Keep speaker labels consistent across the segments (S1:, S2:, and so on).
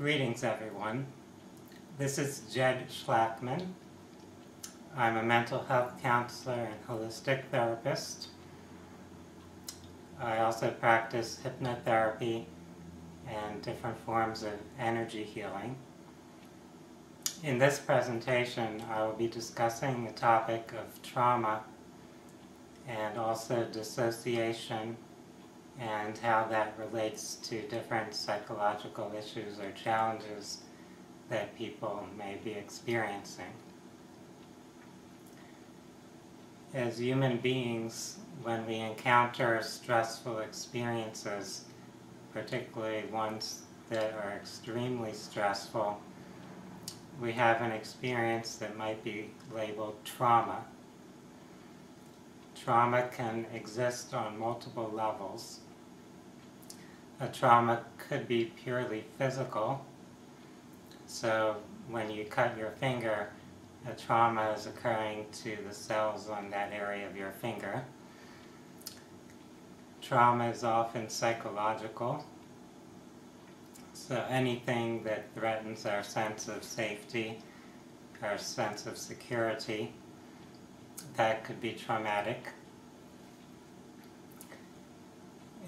S1: Greetings, everyone. This is Jed Schlackman. I'm a mental health counselor and holistic therapist. I also practice hypnotherapy and different forms of energy healing. In this presentation, I will be discussing the topic of trauma and also dissociation and how that relates to different psychological issues or challenges that people may be experiencing. As human beings, when we encounter stressful experiences, particularly ones that are extremely stressful, we have an experience that might be labeled trauma. Trauma can exist on multiple levels. A trauma could be purely physical. So when you cut your finger, a trauma is occurring to the cells on that area of your finger. Trauma is often psychological. So anything that threatens our sense of safety, our sense of security, that could be traumatic.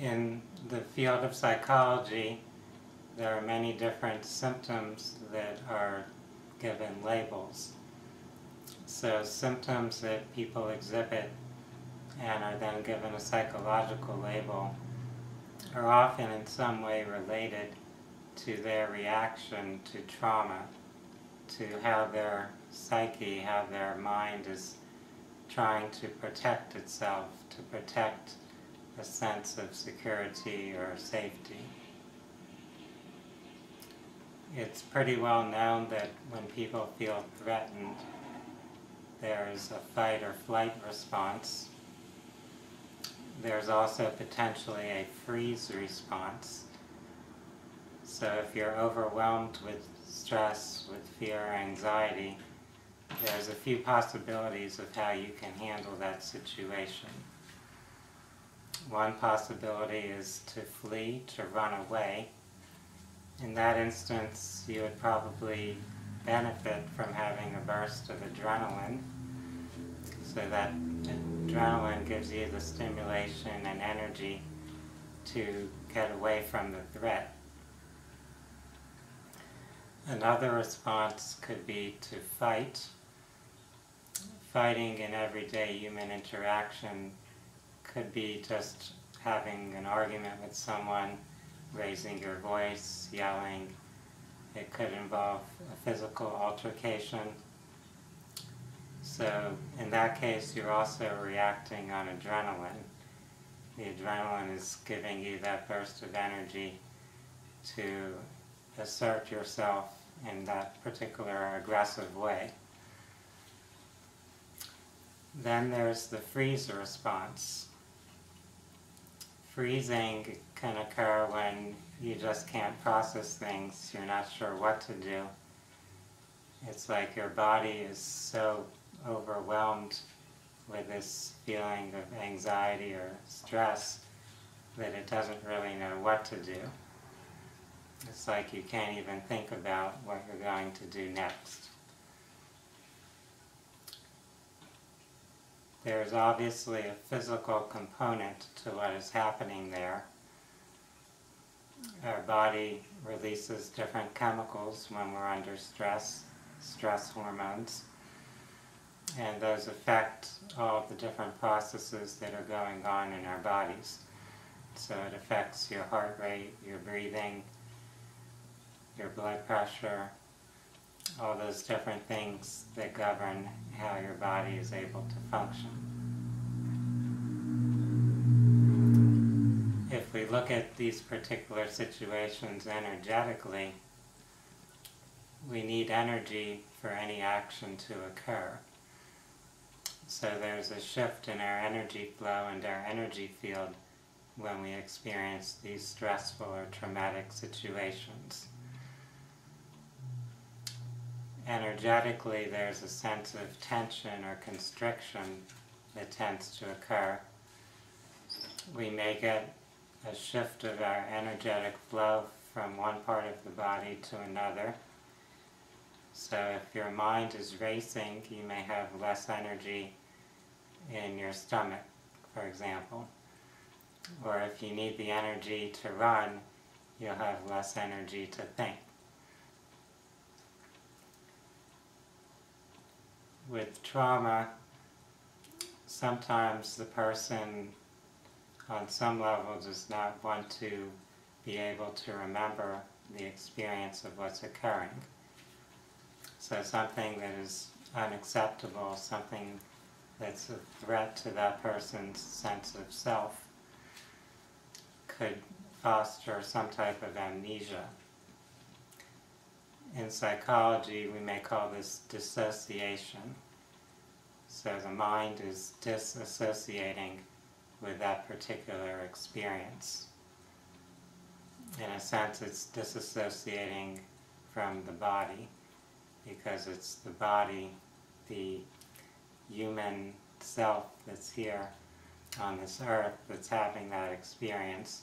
S1: In the field of psychology, there are many different symptoms that are given labels. So symptoms that people exhibit and are then given a psychological label are often in some way related to their reaction to trauma, to how their psyche, how their mind is trying to protect itself, to protect a sense of security or safety. It's pretty well known that when people feel threatened, there's a fight or flight response. There's also potentially a freeze response. So if you're overwhelmed with stress, with fear or anxiety, there's a few possibilities of how you can handle that situation. One possibility is to flee, to run away. In that instance, you would probably benefit from having a burst of adrenaline, so that adrenaline gives you the stimulation and energy to get away from the threat. Another response could be to fight. Fighting in everyday human interaction could be just having an argument with someone, raising your voice, yelling. It could involve a physical altercation. So in that case, you're also reacting on adrenaline. The adrenaline is giving you that burst of energy to assert yourself in that particular aggressive way. Then there's the freeze response. Freezing can occur when you just can't process things, you're not sure what to do. It's like your body is so overwhelmed with this feeling of anxiety or stress that it doesn't really know what to do. It's like you can't even think about what you're going to do next. There's obviously a physical component to what is happening there. Our body releases different chemicals when we're under stress, stress hormones, and those affect all of the different processes that are going on in our bodies. So it affects your heart rate, your breathing, your blood pressure, all those different things that govern how your body is able to function. If we look at these particular situations energetically, we need energy for any action to occur. So there's a shift in our energy flow and our energy field when we experience these stressful or traumatic situations. Energetically, there's a sense of tension or constriction that tends to occur. We may get a shift of our energetic flow from one part of the body to another. So if your mind is racing, you may have less energy in your stomach, for example. Or if you need the energy to run, you'll have less energy to think. With trauma, sometimes the person on some level does not want to be able to remember the experience of what's occurring. So something that is unacceptable, something that's a threat to that person's sense of self, could foster some type of amnesia. In psychology, we may call this dissociation. So the mind is disassociating with that particular experience. In a sense, it's disassociating from the body, because it's the body, the human self that's here on this earth that's having that experience.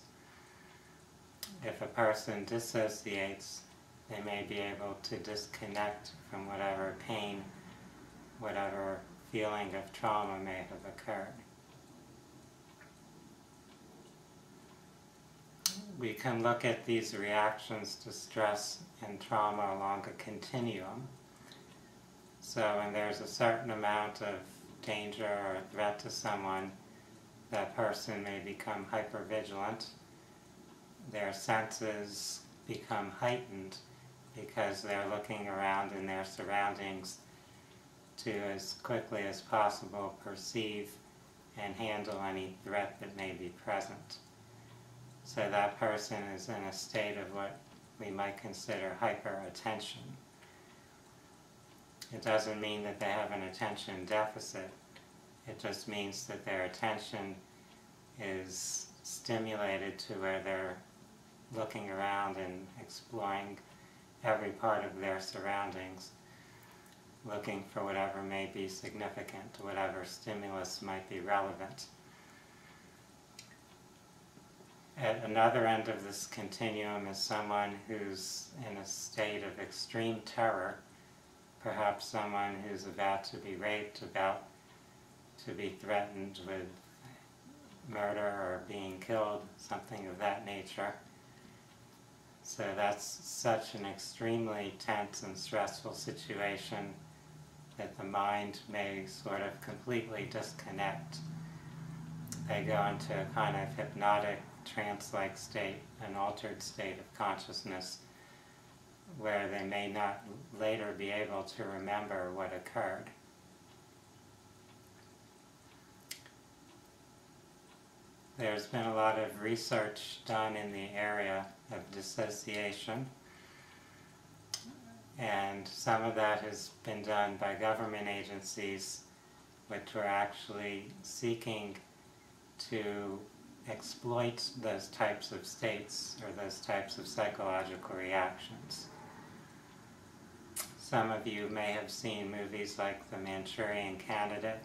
S1: If a person dissociates, they may be able to disconnect from whatever pain, whatever feeling of trauma may have occurred. We can look at these reactions to stress and trauma along a continuum. So when there's a certain amount of danger or threat to someone, that person may become hypervigilant. Their senses become heightened because they're looking around in their surroundings to, as quickly as possible, perceive and handle any threat that may be present. So that person is in a state of what we might consider hyper-attention. It doesn't mean that they have an attention deficit. It just means that their attention is stimulated to where they're looking around and exploring every part of their surroundings, looking for whatever may be significant, whatever stimulus might be relevant. At another end of this continuum is someone who's in a state of extreme terror, perhaps someone who's about to be raped, about to be threatened with murder or being killed, something of that nature. So that's such an extremely tense and stressful situation that the mind may sort of completely disconnect. They go into a kind of hypnotic, trance-like state, an altered state of consciousness, where they may not later be able to remember what occurred. There's been a lot of research done in the area of dissociation, and some of that has been done by government agencies which are actually seeking to exploit those types of states or those types of psychological reactions. Some of you may have seen movies like The Manchurian Candidate,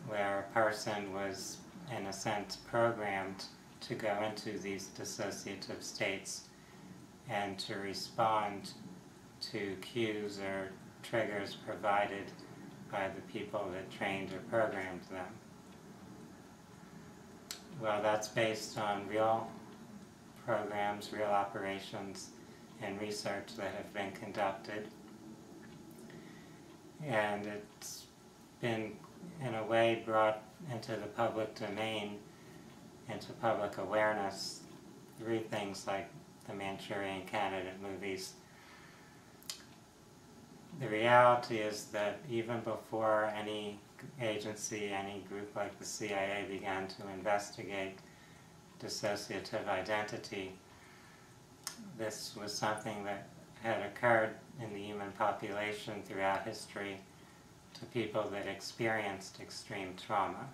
S1: where a person was, in a sense, programmed to go into these dissociative states and to respond to cues or triggers provided by the people that trained or programmed them. Well, that's based on real programs, real operations, and research that have been conducted. And it's been, in a way, brought into the public domain, into public awareness, through things like the Manchurian Candidate movies. The reality is that even before any agency, any group like the CIA began to investigate dissociative identity, this was something that had occurred in the human population throughout history to people that experienced extreme trauma.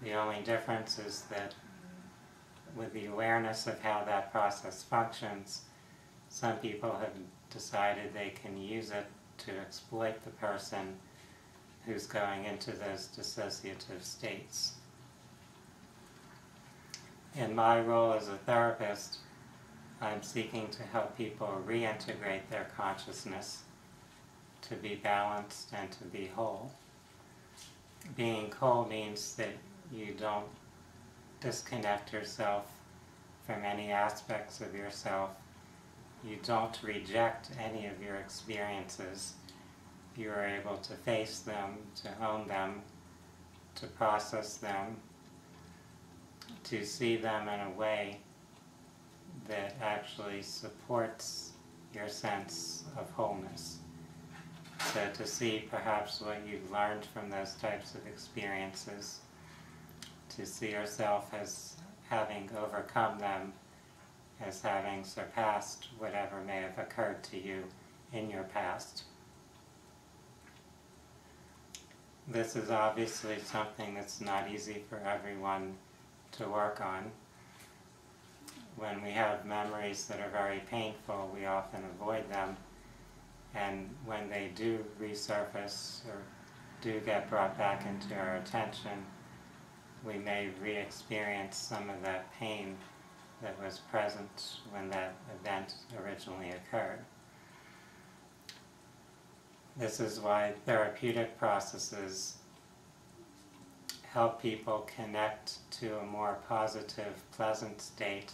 S1: The only difference is that with the awareness of how that process functions, some people have decided they can use it to exploit the person who's going into those dissociative states. In my role as a therapist, I'm seeking to help people reintegrate their consciousness to be balanced and to be whole. Being whole means that you don't disconnect yourself from any aspects of yourself. You don't reject any of your experiences. You are able to face them, to own them, to process them, to see them in a way that actually supports your sense of wholeness. So to see perhaps what you've learned from those types of experiences, to see yourself as having overcome them, as having surpassed whatever may have occurred to you in your past. This is obviously something that's not easy for everyone to work on. When we have memories that are very painful, we often avoid them, and when they do resurface or do get brought back into our attention, we may re-experience some of that pain that was present when that event originally occurred. This is why therapeutic processes help people connect to a more positive, pleasant state,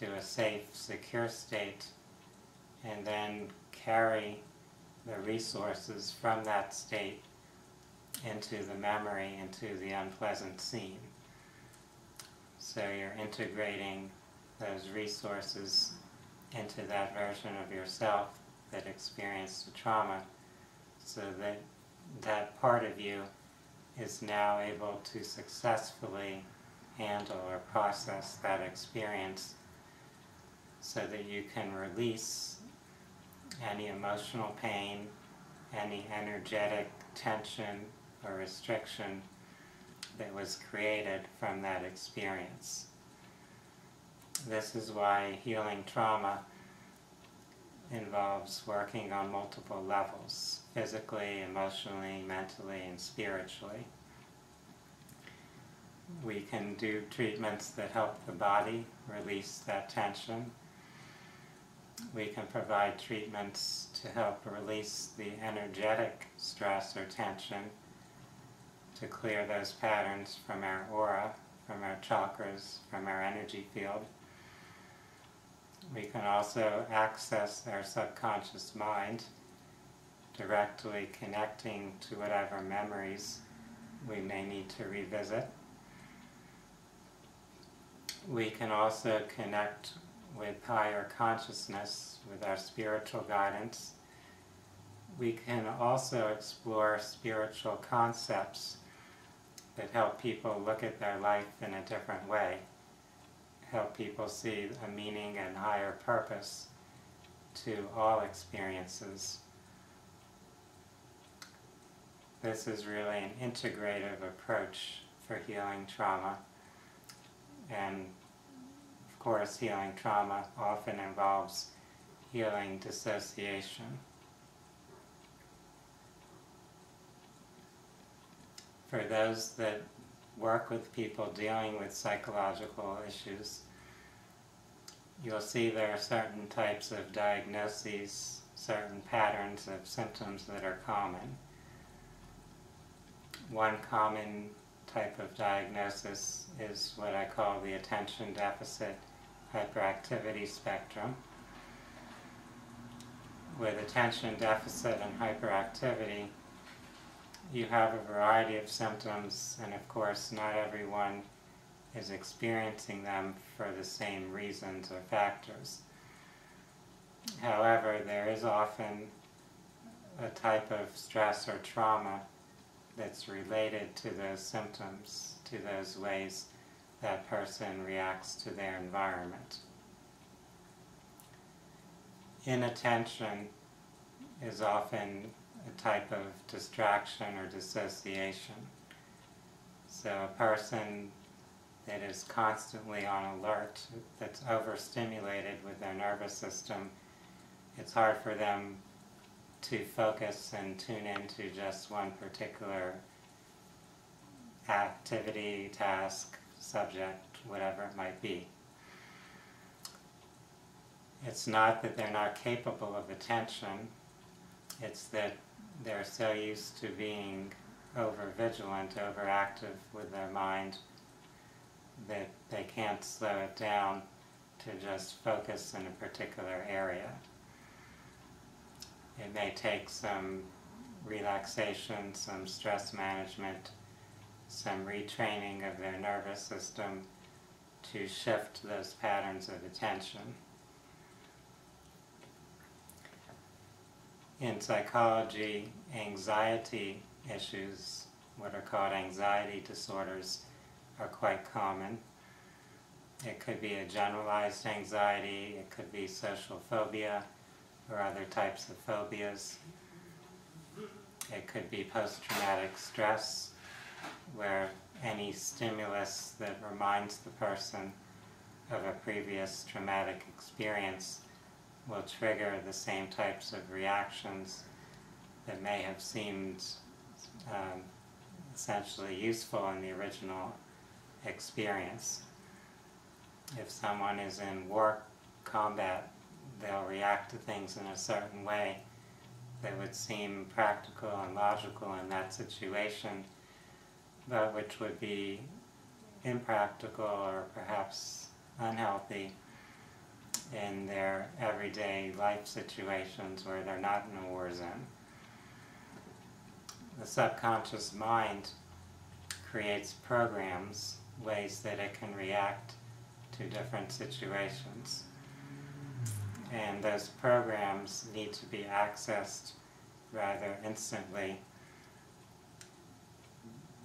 S1: to a safe, secure state, and then carry the resources from that state into the memory, into the unpleasant scene. So you're integrating those resources into that version of yourself that experienced the trauma, so that that part of you is now able to successfully handle or process that experience, so that you can release any emotional pain, any energetic tension or restriction that was created from that experience. This is why healing trauma involves working on multiple levels: physically, emotionally, mentally, and spiritually. We can do treatments that help the body release that tension. We can provide treatments to help release the energetic stress or tension, to clear those patterns from our aura, from our chakras, from our energy field. We can also access our subconscious mind, directly connecting to whatever memories we may need to revisit. We can also connect with higher consciousness, with our spiritual guidance. We can also explore spiritual concepts that help people look at their life in a different way, help people see a meaning and higher purpose to all experiences. This is really an integrative approach for healing trauma, and of course healing trauma often involves healing dissociation. For those that work with people dealing with psychological issues, you'll see there are certain types of diagnoses, certain patterns of symptoms that are common. One common type of diagnosis is what I call the attention deficit hyperactivity spectrum. With attention deficit and hyperactivity, you have a variety of symptoms, and of course not everyone is experiencing them for the same reasons or factors. However, there is often a type of stress or trauma that's related to those symptoms, to those ways that person reacts to their environment. Inattention is often a type of distraction or dissociation. So a person that is constantly on alert, that's overstimulated with their nervous system, it's hard for them to focus and tune into just one particular activity, task, subject, whatever it might be. It's not that they're not capable of attention, it's that they're so used to being over-vigilant, overactive with their mind, that they can't slow it down to just focus in a particular area. It may take some relaxation, some stress management, some retraining of their nervous system to shift those patterns of attention. In psychology, anxiety issues, what are called anxiety disorders, are quite common. It could be a generalized anxiety, it could be social phobia or other types of phobias. It could be post-traumatic stress, where any stimulus that reminds the person of a previous traumatic experience will trigger the same types of reactions that may have seemed essentially useful in the original experience. If someone is in war combat, they'll react to things in a certain way that would seem practical and logical in that situation, but which would be impractical or perhaps unhealthy in their everyday life situations where they're not in a war zone. The subconscious mind creates programs, ways that it can react to different situations. And those programs need to be accessed rather instantly.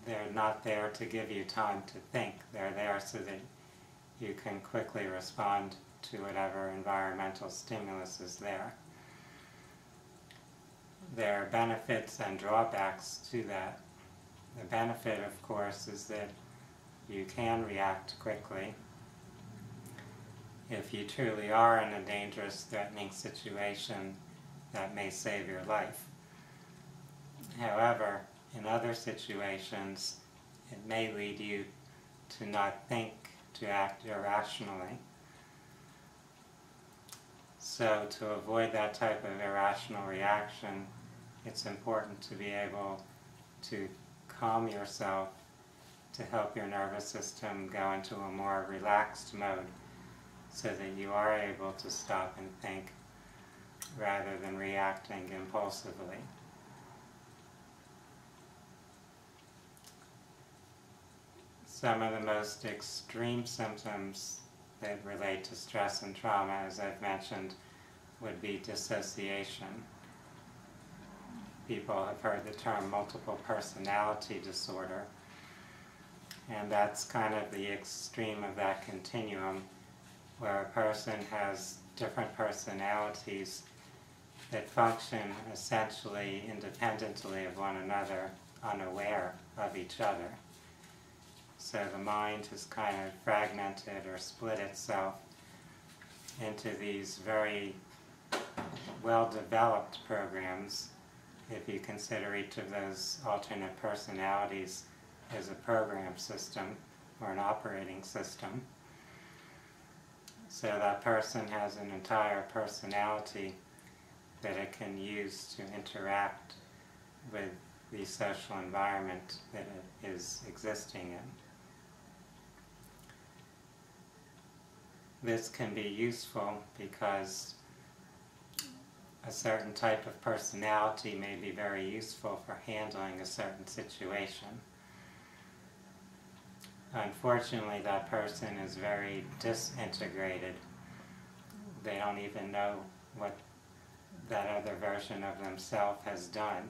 S1: They're not there to give you time to think. They're there so that you can quickly respond to whatever environmental stimulus is there. There are benefits and drawbacks to that. The benefit, of course, is that you can react quickly. If you truly are in a dangerous, threatening situation, that may save your life. However, in other situations, it may lead you to not think, to act irrationally. So to avoid that type of irrational reaction, it's important to be able to calm yourself, to help your nervous system go into a more relaxed mode, so that you are able to stop and think rather than reacting impulsively. Some of the most extreme symptoms that relate to stress and trauma, as I've mentioned, would be dissociation. People have heard the term multiple personality disorder, and that's kind of the extreme of that continuum, where a person has different personalities that function essentially independently of one another, unaware of each other. So the mind has kind of fragmented or split itself into these very well-developed programs, if you consider each of those alternate personalities as a program system or an operating system. So that person has an entire personality that it can use to interact with the social environment that it is existing in. This can be useful because a certain type of personality may be very useful for handling a certain situation. Unfortunately, that person is very disintegrated. They don't even know what that other version of themselves has done.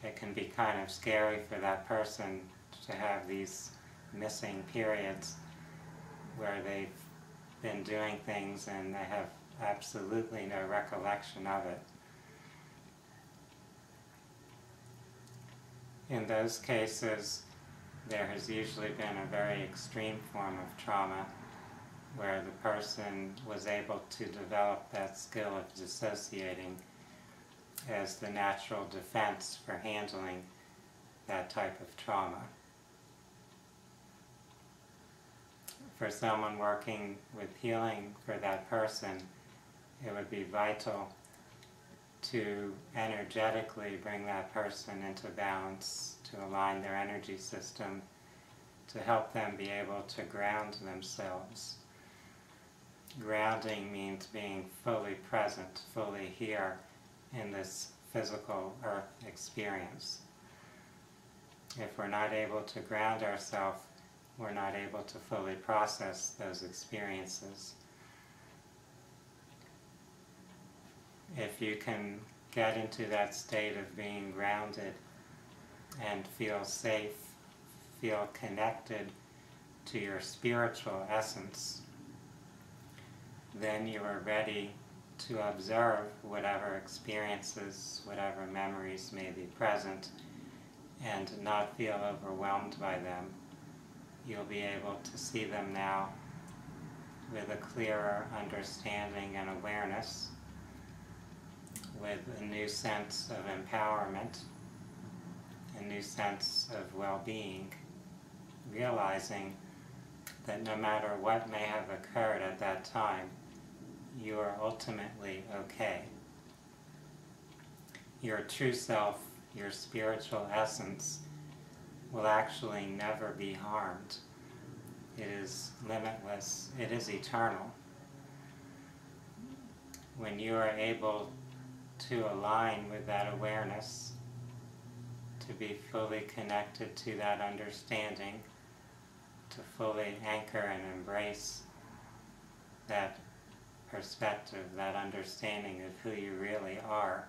S1: It can be kind of scary for that person to have these missing periods where they've been doing things and they have absolutely no recollection of it. In those cases, there has usually been a very extreme form of trauma where the person was able to develop that skill of dissociating as the natural defense for handling that type of trauma. for someone working with healing for that person, it would be vital to energetically bring that person into balance, to align their energy system, to help them be able to ground themselves. Grounding means being fully present, fully here in this physical earth experience. If we're not able to ground ourselves, we're not able to fully process those experiences. If you can get into that state of being grounded and feel safe, feel connected to your spiritual essence, then you are ready to observe whatever experiences, whatever memories may be present, and not feel overwhelmed by them. You'll be able to see them now with a clearer understanding and awareness, with a new sense of empowerment, a new sense of well-being, realizing that no matter what may have occurred at that time, you are ultimately okay. Your true self, your spiritual essence, will actually never be harmed. It is limitless, it is eternal. When you are able to align with that awareness, to be fully connected to that understanding, to fully anchor and embrace that perspective, that understanding of who you really are,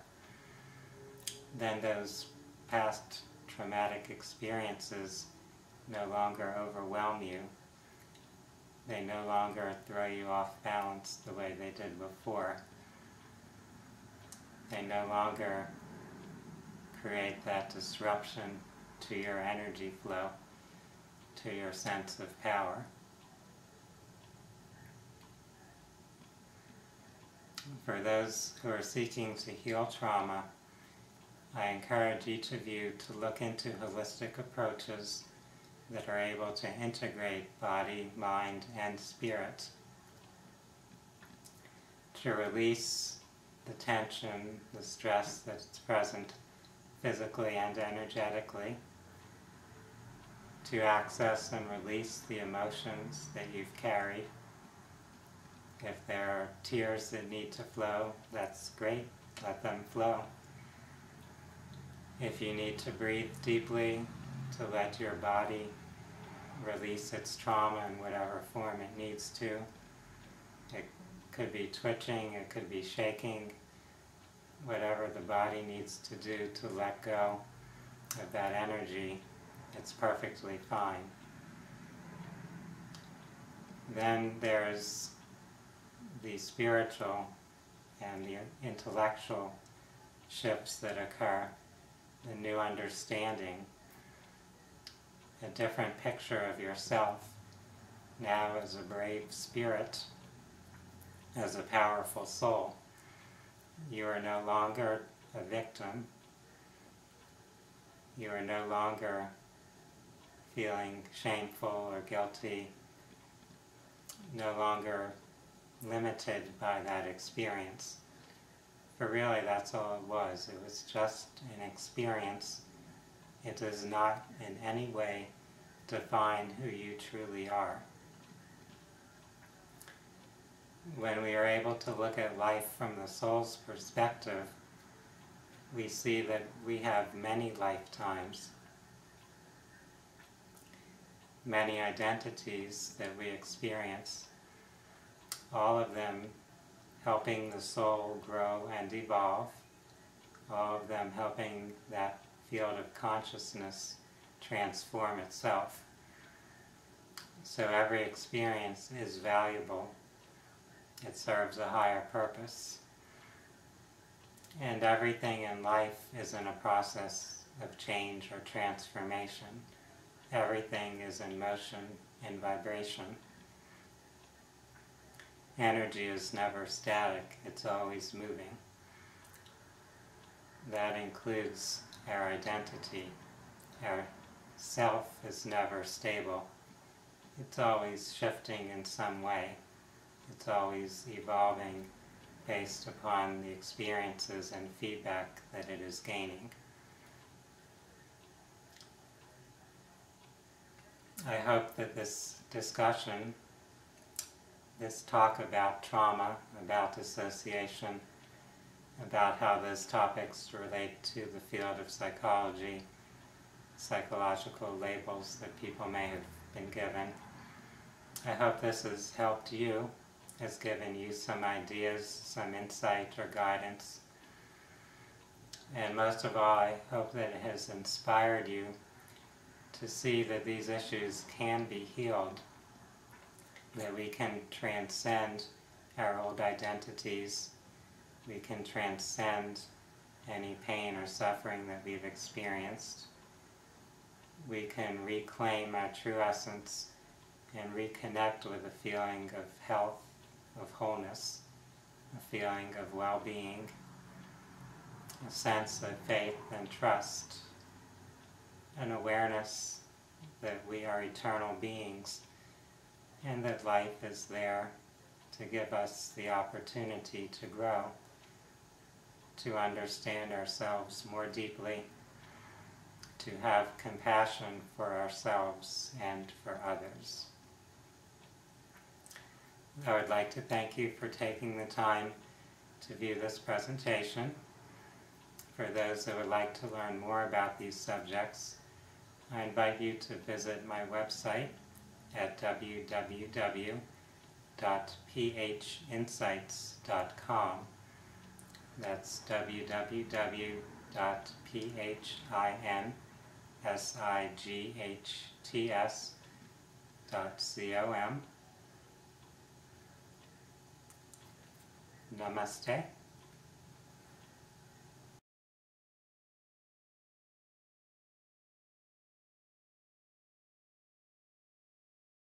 S1: then those past traumatic experiences no longer overwhelm you. They no longer throw you off balance the way they did before. They no longer create that disruption to your energy flow, to your sense of power. For those who are seeking to heal trauma, I encourage each of you to look into holistic approaches that are able to integrate body, mind, and spirit, to release the tension, the stress that's present physically and energetically, to access and release the emotions that you've carried. If there are tears that need to flow, that's great, let them flow. If you need to breathe deeply to let your body release its trauma in whatever form it needs to, it could be twitching, it could be shaking, whatever the body needs to do to let go of that energy, it's perfectly fine. Then there's the spiritual and the intellectual shifts that occur, the new understanding, a different picture of yourself now as a brave spirit, as a powerful soul. You are no longer a victim. You are no longer feeling shameful or guilty, no longer limited by that experience. For really, that's all it was. It was just an experience. It does not in any way define who you truly are. When we are able to look at life from the soul's perspective, we see that we have many lifetimes, many identities that we experience, all of them helping the soul grow and evolve, all of them helping that field of consciousness transform itself. So every experience is valuable. It serves a higher purpose. And everything in life is in a process of change or transformation. Everything is in motion, in vibration. Energy is never static, it's always moving. That includes our identity. Our self is never stable. it's always shifting in some way. It's always evolving based upon the experiences and feedback that it is gaining. I hope that this discussion, this talk about trauma, about dissociation, about how those topics relate to the field of psychology, psychological labels that people may have been given. I hope this has helped you, has given you some ideas, some insight or guidance. And most of all, I hope that it has inspired you to see that these issues can be healed, that we can transcend our old identities, we can transcend any pain or suffering that we've experienced. We can reclaim our true essence and reconnect with a feeling of health, of wholeness, a feeling of well-being, a sense of faith and trust, an awareness that we are eternal beings and that life is there to give us the opportunity to grow, to understand ourselves more deeply, to have compassion for ourselves and for others. I would like to thank you for taking the time to view this presentation. For those that would like to learn more about these subjects, I invite you to visit my website at www.phinsights.com. That's www.phinsights.com. Namaste.